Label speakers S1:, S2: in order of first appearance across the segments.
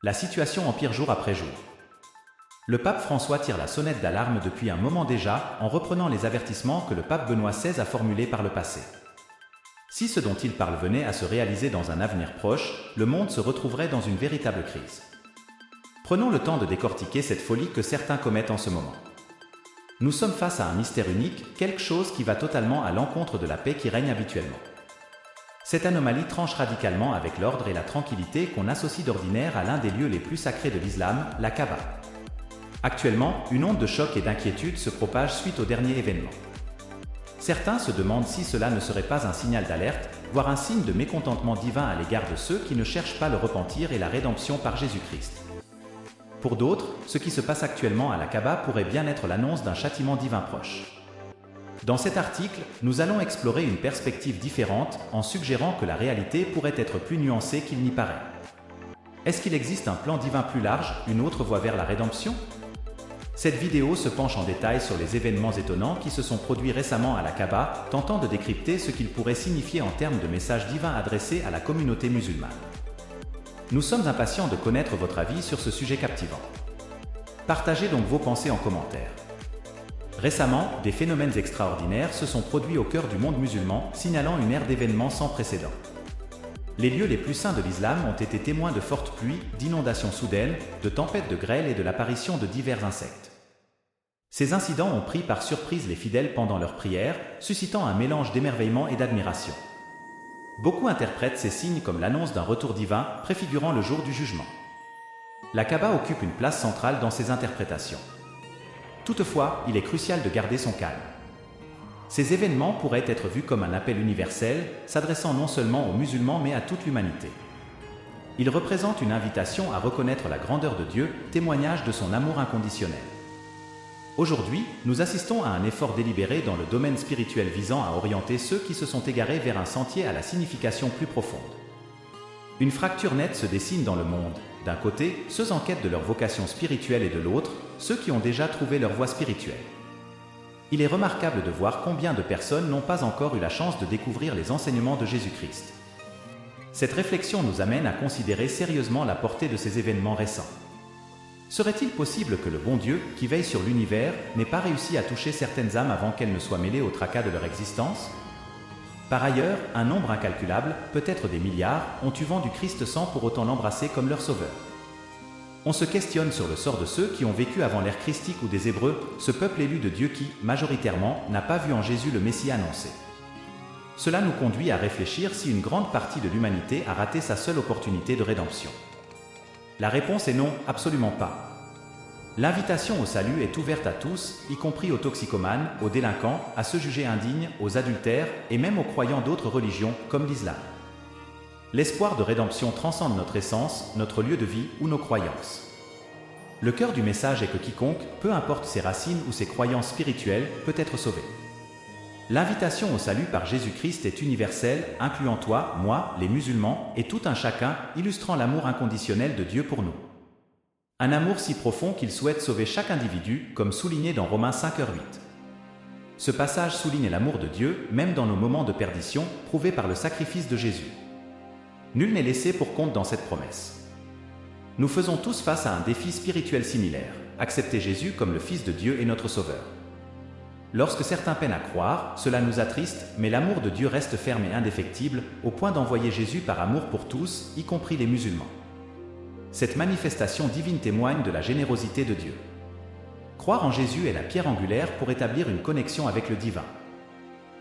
S1: La situation empire jour après jour. Le pape François tire la sonnette d'alarme depuis un moment déjà en reprenant les avertissements que le pape Benoît XVI a formulés par le passé. Si ce dont il parle venait à se réaliser dans un avenir proche, le monde se retrouverait dans une véritable crise. Prenons le temps de décortiquer cette folie que certains commettent en ce moment. Nous sommes face à un mystère unique, quelque chose qui va totalement à l'encontre de la paix qui règne habituellement. Cette anomalie tranche radicalement avec l'ordre et la tranquillité qu'on associe d'ordinaire à l'un des lieux les plus sacrés de l'islam, la Kaaba. Actuellement, une onde de choc et d'inquiétude se propage suite au dernier événement. Certains se demandent si cela ne serait pas un signal d'alerte, voire un signe de mécontentement divin à l'égard de ceux qui ne cherchent pas le repentir et la rédemption par Jésus-Christ. Pour d'autres, ce qui se passe actuellement à la Kaaba pourrait bien être l'annonce d'un châtiment divin proche. Dans cet article, nous allons explorer une perspective différente en suggérant que la réalité pourrait être plus nuancée qu'il n'y paraît. Est-ce qu'il existe un plan divin plus large, une autre voie vers la rédemption ? Cette vidéo se penche en détail sur les événements étonnants qui se sont produits récemment à la Kaaba, tentant de décrypter ce qu'ils pourraient signifier en termes de messages divins adressés à la communauté musulmane. Nous sommes impatients de connaître votre avis sur ce sujet captivant. Partagez donc vos pensées en commentaire. Récemment, des phénomènes extraordinaires se sont produits au cœur du monde musulman, signalant une ère d'événements sans précédent. Les lieux les plus saints de l'islam ont été témoins de fortes pluies, d'inondations soudaines, de tempêtes de grêle et de l'apparition de divers insectes. Ces incidents ont pris par surprise les fidèles pendant leurs prières, suscitant un mélange d'émerveillement et d'admiration. Beaucoup interprètent ces signes comme l'annonce d'un retour divin, préfigurant le jour du jugement. La Kaaba occupe une place centrale dans ces interprétations. Toutefois, il est crucial de garder son calme. Ces événements pourraient être vus comme un appel universel, s'adressant non seulement aux musulmans mais à toute l'humanité. Ils représentent une invitation à reconnaître la grandeur de Dieu, témoignage de son amour inconditionnel. Aujourd'hui, nous assistons à un effort délibéré dans le domaine spirituel visant à orienter ceux qui se sont égarés vers un sentier à la signification plus profonde. Une fracture nette se dessine dans le monde. D'un côté, ceux en quête de leur vocation spirituelle et de l'autre, ceux qui ont déjà trouvé leur voie spirituelle. Il est remarquable de voir combien de personnes n'ont pas encore eu la chance de découvrir les enseignements de Jésus-Christ. Cette réflexion nous amène à considérer sérieusement la portée de ces événements récents. Serait-il possible que le bon Dieu, qui veille sur l'univers, n'ait pas réussi à toucher certaines âmes avant qu'elles ne soient mêlées au tracas de leur existence ? Par ailleurs, un nombre incalculable, peut-être des milliards, ont eu vent du Christ sans pour autant l'embrasser comme leur sauveur. On se questionne sur le sort de ceux qui ont vécu avant l'ère christique ou des Hébreux, ce peuple élu de Dieu qui, majoritairement, n'a pas vu en Jésus le Messie annoncé. Cela nous conduit à réfléchir si une grande partie de l'humanité a raté sa seule opportunité de rédemption. La réponse est non, absolument pas. L'invitation au salut est ouverte à tous, y compris aux toxicomanes, aux délinquants, à se juger indignes, aux adultères et même aux croyants d'autres religions, comme l'islam. L'espoir de rédemption transcende notre essence, notre lieu de vie ou nos croyances. Le cœur du message est que quiconque, peu importe ses racines ou ses croyances spirituelles, peut être sauvé. L'invitation au salut par Jésus-Christ est universelle, incluant toi, moi, les musulmans et tout un chacun, illustrant l'amour inconditionnel de Dieu pour nous. Un amour si profond qu'il souhaite sauver chaque individu, comme souligné dans Romains 5h8. Ce passage souligne l'amour de Dieu, même dans nos moments de perdition, prouvé par le sacrifice de Jésus. Nul n'est laissé pour compte dans cette promesse. Nous faisons tous face à un défi spirituel similaire, accepter Jésus comme le Fils de Dieu et notre Sauveur. Lorsque certains peinent à croire, cela nous attriste, mais l'amour de Dieu reste ferme et indéfectible, au point d'envoyer Jésus par amour pour tous, y compris les musulmans. Cette manifestation divine témoigne de la générosité de Dieu. Croire en Jésus est la pierre angulaire pour établir une connexion avec le divin.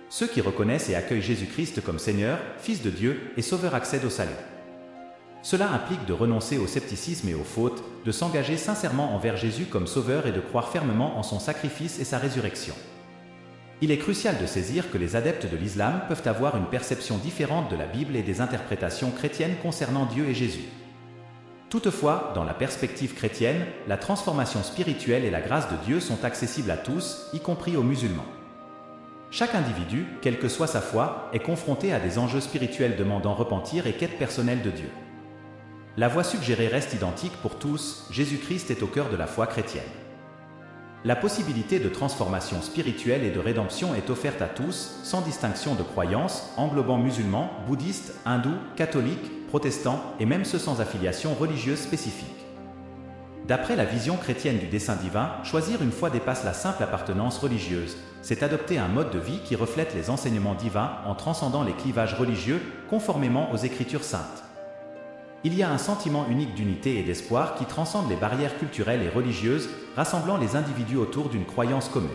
S1: Ceux qui reconnaissent et accueillent Jésus-Christ comme Seigneur, Fils de Dieu et Sauveur accèdent au salut. Cela implique de renoncer au scepticisme et aux fautes, de s'engager sincèrement envers Jésus comme Sauveur et de croire fermement en son sacrifice et sa résurrection. Il est crucial de saisir que les adeptes de l'islam peuvent avoir une perception différente de la Bible et des interprétations chrétiennes concernant Dieu et Jésus. Toutefois, dans la perspective chrétienne, la transformation spirituelle et la grâce de Dieu sont accessibles à tous, y compris aux musulmans. Chaque individu, quelle que soit sa foi, est confronté à des enjeux spirituels demandant repentir et quête personnelle de Dieu. La voie suggérée reste identique pour tous, Jésus-Christ est au cœur de la foi chrétienne. La possibilité de transformation spirituelle et de rédemption est offerte à tous, sans distinction de croyance, englobant musulmans, bouddhistes, hindous, catholiques, protestants et même ceux sans affiliation religieuse spécifique. D'après la vision chrétienne du dessein divin, choisir une foi dépasse la simple appartenance religieuse. C'est adopter un mode de vie qui reflète les enseignements divins en transcendant les clivages religieux, conformément aux Écritures saintes. Il y a un sentiment unique d'unité et d'espoir qui transcende les barrières culturelles et religieuses, rassemblant les individus autour d'une croyance commune.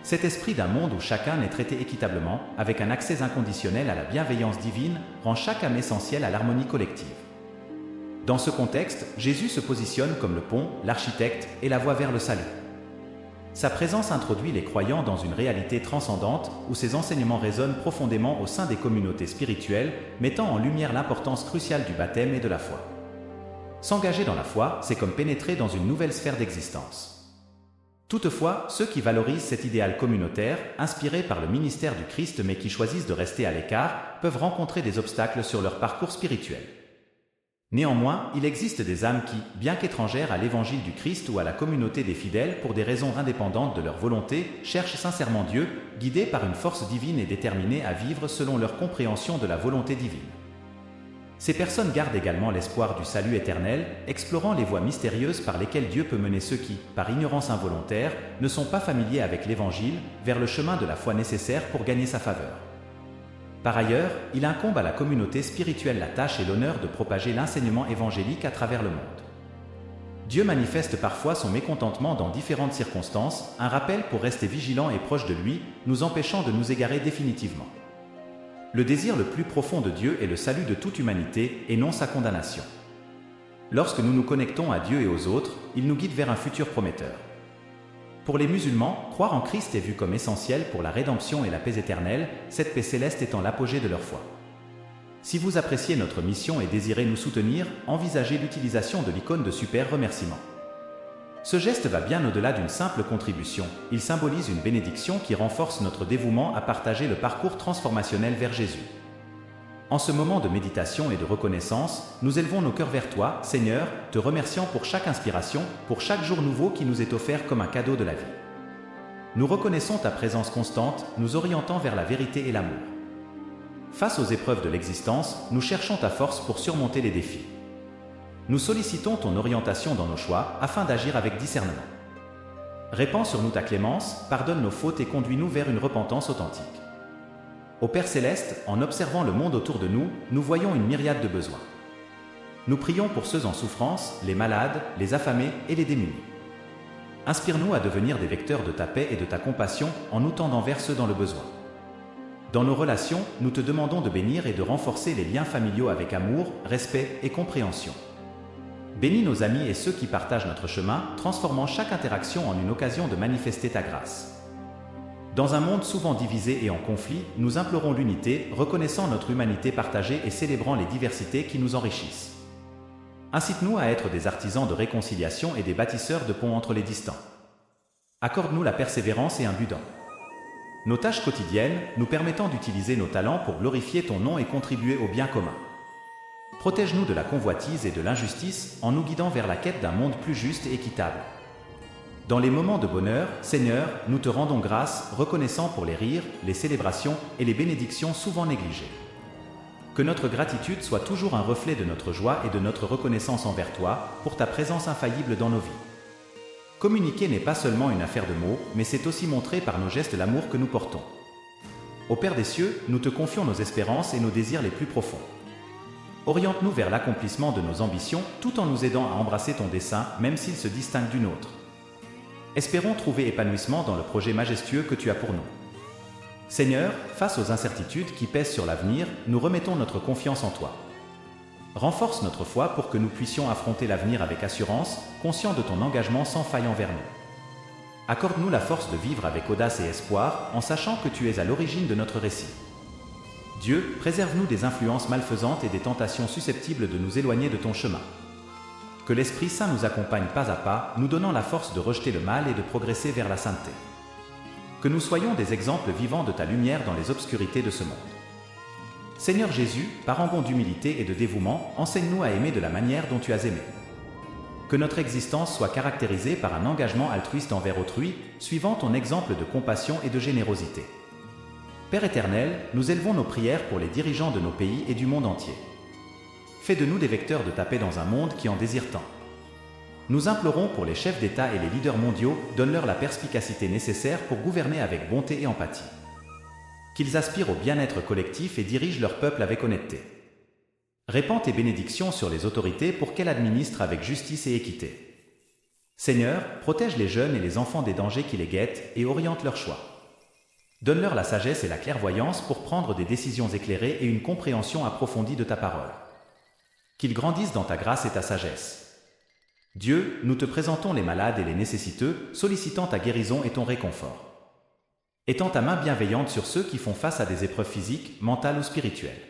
S1: Cet esprit d'un monde où chacun est traité équitablement, avec un accès inconditionnel à la bienveillance divine, rend chaque âme essentielle à l'harmonie collective. Dans ce contexte, Jésus se positionne comme le pont, l'architecte et la voie vers le salut. Sa présence introduit les croyants dans une réalité transcendante où ses enseignements résonnent profondément au sein des communautés spirituelles, mettant en lumière l'importance cruciale du baptême et de la foi. S'engager dans la foi, c'est comme pénétrer dans une nouvelle sphère d'existence. Toutefois, ceux qui valorisent cet idéal communautaire, inspiré par le ministère du Christ mais qui choisissent de rester à l'écart, peuvent rencontrer des obstacles sur leur parcours spirituel. Néanmoins, il existe des âmes qui, bien qu'étrangères à l'évangile du Christ ou à la communauté des fidèles pour des raisons indépendantes de leur volonté, cherchent sincèrement Dieu, guidés par une force divine et déterminés à vivre selon leur compréhension de la volonté divine. Ces personnes gardent également l'espoir du salut éternel, explorant les voies mystérieuses par lesquelles Dieu peut mener ceux qui, par ignorance involontaire, ne sont pas familiers avec l'évangile, vers le chemin de la foi nécessaire pour gagner sa faveur. Par ailleurs, il incombe à la communauté spirituelle la tâche et l'honneur de propager l'enseignement évangélique à travers le monde. Dieu manifeste parfois son mécontentement dans différentes circonstances, un rappel pour rester vigilant et proche de lui, nous empêchant de nous égarer définitivement. Le désir le plus profond de Dieu est le salut de toute humanité et non sa condamnation. Lorsque nous nous connectons à Dieu et aux autres, il nous guide vers un futur prometteur. Pour les musulmans, croire en Christ est vu comme essentiel pour la rédemption et la paix éternelle, cette paix céleste étant l'apogée de leur foi. Si vous appréciez notre mission et désirez nous soutenir, envisagez l'utilisation de l'icône de super remerciement. Ce geste va bien au-delà d'une simple contribution, il symbolise une bénédiction qui renforce notre dévouement à partager le parcours transformationnel vers Jésus. En ce moment de méditation et de reconnaissance, nous élevons nos cœurs vers toi, Seigneur, te remerciant pour chaque inspiration, pour chaque jour nouveau qui nous est offert comme un cadeau de la vie. Nous reconnaissons ta présence constante, nous orientant vers la vérité et l'amour. Face aux épreuves de l'existence, nous cherchons ta force pour surmonter les défis. Nous sollicitons ton orientation dans nos choix, afin d'agir avec discernement. Répands sur nous ta clémence, pardonne nos fautes et conduis-nous vers une repentance authentique. Ô Père Céleste, en observant le monde autour de nous, nous voyons une myriade de besoins. Nous prions pour ceux en souffrance, les malades, les affamés et les démunis. Inspire-nous à devenir des vecteurs de ta paix et de ta compassion en nous tendant vers ceux dans le besoin. Dans nos relations, nous te demandons de bénir et de renforcer les liens familiaux avec amour, respect et compréhension. Bénis nos amis et ceux qui partagent notre chemin, transformant chaque interaction en une occasion de manifester ta grâce. Dans un monde souvent divisé et en conflit, nous implorons l'unité, reconnaissant notre humanité partagée et célébrant les diversités qui nous enrichissent. Incite-nous à être des artisans de réconciliation et des bâtisseurs de ponts entre les distants. Accorde-nous la persévérance et un but. Nos tâches quotidiennes, nous permettant d'utiliser nos talents pour glorifier ton nom et contribuer au bien commun. Protège-nous de la convoitise et de l'injustice en nous guidant vers la quête d'un monde plus juste et équitable. Dans les moments de bonheur, Seigneur, nous te rendons grâce, reconnaissant pour les rires, les célébrations et les bénédictions souvent négligées. Que notre gratitude soit toujours un reflet de notre joie et de notre reconnaissance envers toi, pour ta présence infaillible dans nos vies. Communiquer n'est pas seulement une affaire de mots, mais c'est aussi montrer par nos gestes l'amour que nous portons. Ô Père des cieux, nous te confions nos espérances et nos désirs les plus profonds. Oriente-nous vers l'accomplissement de nos ambitions, tout en nous aidant à embrasser ton dessein, même s'il se distingue du nôtre. Espérons trouver épanouissement dans le projet majestueux que tu as pour nous. Seigneur, face aux incertitudes qui pèsent sur l'avenir, nous remettons notre confiance en toi. Renforce notre foi pour que nous puissions affronter l'avenir avec assurance, conscients de ton engagement sans faille envers nous. Accorde-nous la force de vivre avec audace et espoir, en sachant que tu es à l'origine de notre récit. Dieu, préserve-nous des influences malfaisantes et des tentations susceptibles de nous éloigner de ton chemin. Que l'Esprit Saint nous accompagne pas à pas, nous donnant la force de rejeter le mal et de progresser vers la sainteté. Que nous soyons des exemples vivants de ta lumière dans les obscurités de ce monde. Seigneur Jésus, parangon d'humilité et de dévouement, enseigne-nous à aimer de la manière dont tu as aimé. Que notre existence soit caractérisée par un engagement altruiste envers autrui, suivant ton exemple de compassion et de générosité. Père éternel, nous élevons nos prières pour les dirigeants de nos pays et du monde entier. fais de nous des vecteurs de ta paix dans un monde qui en désire tant. Nous implorons pour les chefs d'État et les leaders mondiaux, donne-leur la perspicacité nécessaire pour gouverner avec bonté et empathie. Qu'ils aspirent au bien-être collectif et dirigent leur peuple avec honnêteté. Répands tes bénédictions sur les autorités pour qu'elles administrent avec justice et équité. Seigneur, protège les jeunes et les enfants des dangers qui les guettent et oriente leurs choix. Donne-leur la sagesse et la clairvoyance pour prendre des décisions éclairées et une compréhension approfondie de ta parole. Qu'ils grandissent dans ta grâce et ta sagesse. Dieu, nous te présentons les malades et les nécessiteux, sollicitant ta guérison et ton réconfort. Étends ta main bienveillante sur ceux qui font face à des épreuves physiques, mentales ou spirituelles.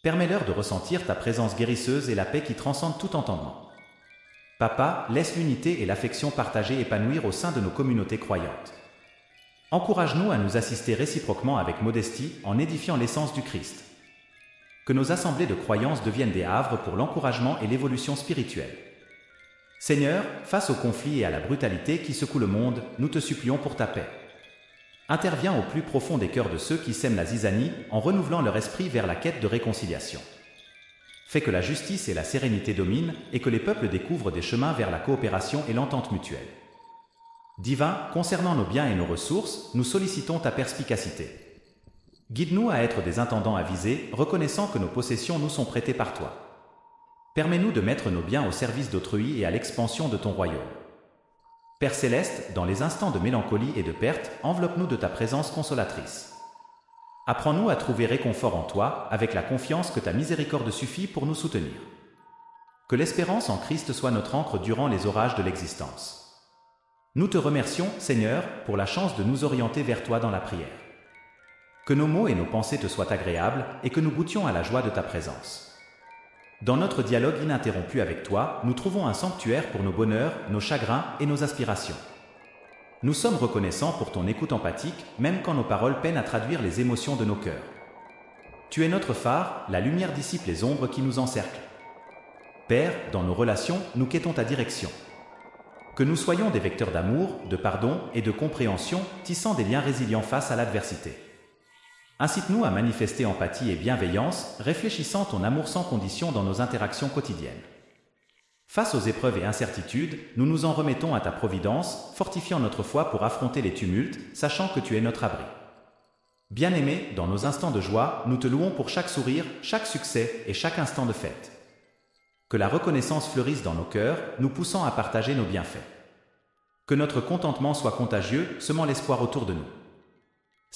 S1: Permets-leur de ressentir ta présence guérisseuse et la paix qui transcende tout entendement. Papa, laisse l'unité et l'affection partagée épanouir au sein de nos communautés croyantes. Encourage-nous à nous assister réciproquement avec modestie en édifiant l'essence du Christ. Que nos assemblées de croyance deviennent des havres pour l'encouragement et l'évolution spirituelle. Seigneur, face aux conflits et à la brutalité qui secouent le monde, nous te supplions pour ta paix. Interviens au plus profond des cœurs de ceux qui sèment la zizanie en renouvelant leur esprit vers la quête de réconciliation. Fais que la justice et la sérénité dominent et que les peuples découvrent des chemins vers la coopération et l'entente mutuelle. Divin, concernant nos biens et nos ressources, nous sollicitons ta perspicacité. Guide-nous à être des intendants avisés, reconnaissant que nos possessions nous sont prêtées par toi. Permets-nous de mettre nos biens au service d'autrui et à l'expansion de ton royaume. Père céleste, dans les instants de mélancolie et de perte, enveloppe-nous de ta présence consolatrice. Apprends-nous à trouver réconfort en toi, avec la confiance que ta miséricorde suffit pour nous soutenir. Que l'espérance en Christ soit notre ancre durant les orages de l'existence. Nous te remercions, Seigneur, pour la chance de nous orienter vers toi dans la prière. Que nos mots et nos pensées te soient agréables et que nous goûtions à la joie de ta présence. Dans notre dialogue ininterrompu avec toi, nous trouvons un sanctuaire pour nos bonheurs, nos chagrins et nos aspirations. Nous sommes reconnaissants pour ton écoute empathique, même quand nos paroles peinent à traduire les émotions de nos cœurs. Tu es notre phare, la lumière dissipe les ombres qui nous encerclent. Père, dans nos relations, nous quêtons ta direction. Que nous soyons des vecteurs d'amour, de pardon et de compréhension, tissant des liens résilients face à l'adversité. Incite-nous à manifester empathie et bienveillance, réfléchissant ton amour sans condition dans nos interactions quotidiennes. Face aux épreuves et incertitudes, nous nous en remettons à ta providence, fortifiant notre foi pour affronter les tumultes, sachant que tu es notre abri. Bien-aimé, dans nos instants de joie, nous te louons pour chaque sourire, chaque succès et chaque instant de fête. Que la reconnaissance fleurisse dans nos cœurs, nous poussant à partager nos bienfaits. Que notre contentement soit contagieux, semant l'espoir autour de nous.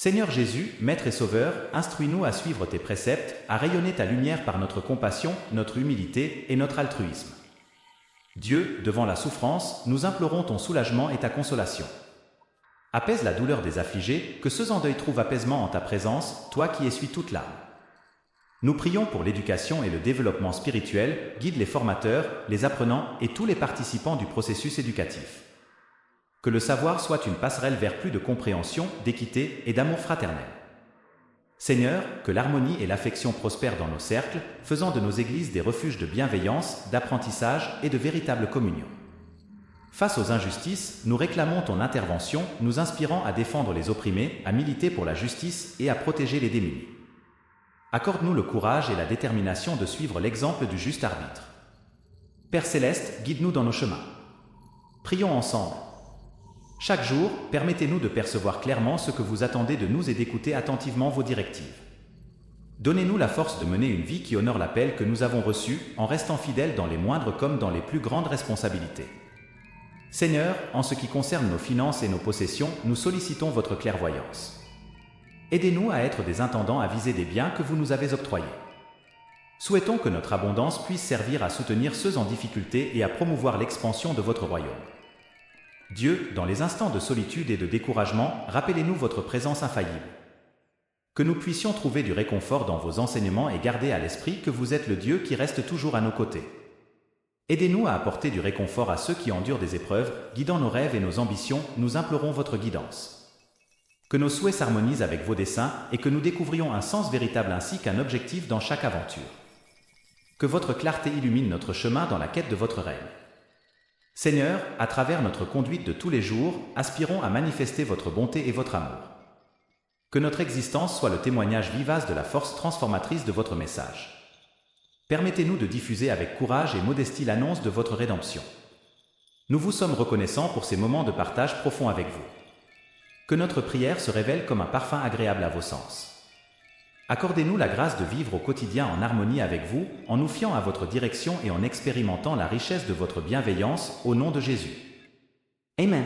S1: Seigneur Jésus, Maître et Sauveur, instruis-nous à suivre tes préceptes, à rayonner ta lumière par notre compassion, notre humilité et notre altruisme. Dieu, devant la souffrance, nous implorons ton soulagement et ta consolation. Apaise la douleur des affligés, que ceux en deuil trouvent apaisement en ta présence, toi qui essuies toute larme. Nous prions pour l'éducation et le développement spirituel, guide les formateurs, les apprenants et tous les participants du processus éducatif. Que le savoir soit une passerelle vers plus de compréhension, d'équité et d'amour fraternel. Seigneur, que l'harmonie et l'affection prospèrent dans nos cercles, faisant de nos églises des refuges de bienveillance, d'apprentissage et de véritable communion. Face aux injustices, nous réclamons ton intervention, nous inspirant à défendre les opprimés, à militer pour la justice et à protéger les démunis. Accorde-nous le courage et la détermination de suivre l'exemple du juste arbitre. Père céleste, guide-nous dans nos chemins. Prions ensemble. Chaque jour, permettez-nous de percevoir clairement ce que vous attendez de nous et d'écouter attentivement vos directives. Donnez-nous la force de mener une vie qui honore l'appel que nous avons reçu, en restant fidèles dans les moindres comme dans les plus grandes responsabilités. Seigneur, en ce qui concerne nos finances et nos possessions, nous sollicitons votre clairvoyance. Aidez-nous à être des intendants avisés des biens que vous nous avez octroyés. Souhaitons que notre abondance puisse servir à soutenir ceux en difficulté et à promouvoir l'expansion de votre royaume. Dieu, dans les instants de solitude et de découragement, rappelez-nous votre présence infaillible. Que nous puissions trouver du réconfort dans vos enseignements et garder à l'esprit que vous êtes le Dieu qui reste toujours à nos côtés. Aidez-nous à apporter du réconfort à ceux qui endurent des épreuves, guidant nos rêves et nos ambitions, nous implorons votre guidance. Que nos souhaits s'harmonisent avec vos desseins et que nous découvrions un sens véritable ainsi qu'un objectif dans chaque aventure. Que votre clarté illumine notre chemin dans la quête de votre règne. Seigneur, à travers notre conduite de tous les jours, aspirons à manifester votre bonté et votre amour. Que notre existence soit le témoignage vivace de la force transformatrice de votre message. Permettez-nous de diffuser avec courage et modestie l'annonce de votre rédemption. Nous vous sommes reconnaissants pour ces moments de partage profond avec vous. Que notre prière se révèle comme un parfum agréable à vos sens. Accordez-nous la grâce de vivre au quotidien en harmonie avec vous, en nous fiant à votre direction et en expérimentant la richesse de votre bienveillance, au nom de Jésus.
S2: Amen.